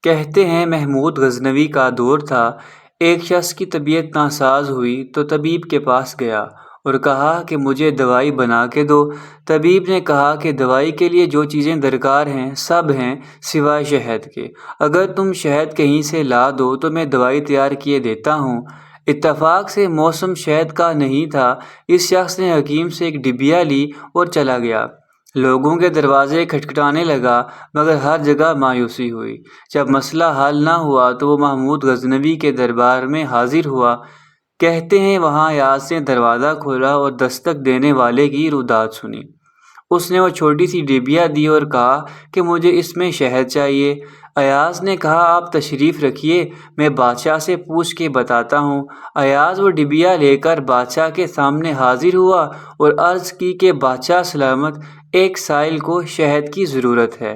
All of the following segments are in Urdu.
کہتے ہیں محمود غزنوی کا دور تھا، ایک شخص کی طبیعت ناساز ہوئی تو طبیب کے پاس گیا اور کہا کہ مجھے دوائی بنا کے دو۔ طبیب نے کہا کہ دوائی کے لیے جو چیزیں درکار ہیں سب ہیں سوائے شہد کے، اگر تم شہد کہیں سے لا دو تو میں دوائی تیار کیے دیتا ہوں۔ اتفاق سے موسم شہد کا نہیں تھا، اس شخص نے حکیم سے ایک ڈبیا لی اور چلا گیا۔ لوگوں کے دروازے کھٹکھٹانے لگا مگر ہر جگہ مایوسی ہوئی۔ جب مسئلہ حل نہ ہوا تو وہ محمود غزنوی کے دربار میں حاضر ہوا۔ کہتے ہیں وہاں ایاز نے دروازہ کھولا اور دستک دینے والے کی روداد سنی۔ اس نے وہ چھوٹی سی ڈبیا دی اور کہا کہ مجھے اس میں شہد چاہیے۔ ایاز نے کہا آپ تشریف رکھیے، میں بادشاہ سے پوچھ کے بتاتا ہوں۔ ایاز وہ ڈبیا لے کر بادشاہ کے سامنے حاضر ہوا اور عرض کی کہ بادشاہ سلامت، ایک سائل کو شہد کی ضرورت ہے۔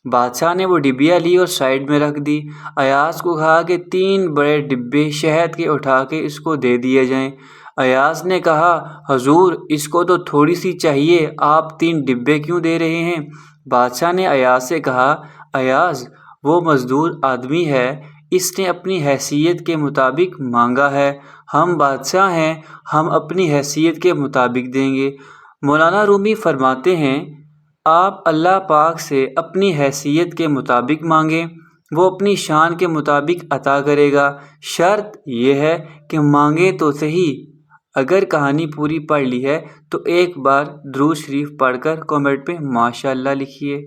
بادشاہ نے وہ ڈبیا لی اور سائیڈ میں رکھ دی۔ ایاز کو کہا کہ 3 بڑے ڈبے شہد کے اٹھا کے اس کو دے دیے جائیں۔ ایاز نے کہا حضور اس کو تو تھوڑی سی چاہیے، آپ 3 ڈبے کیوں دے رہے ہیں؟ بادشاہ نے ایاز سے کہا ایاز وہ مزدور آدمی ہے، اس نے اپنی حیثیت کے مطابق مانگا ہے، ہم بادشاہ ہیں، ہم اپنی حیثیت کے مطابق دیں گے۔ مولانا رومی فرماتے ہیں آپ اللہ پاک سے اپنی حیثیت کے مطابق مانگیں، وہ اپنی شان کے مطابق عطا کرے گا، شرط یہ ہے کہ مانگے تو صحیح۔ اگر کہانی پوری پڑھ لی ہے تو ایک بار درود شریف پڑھ کر کمنٹ میں ماشاءاللہ لکھیے۔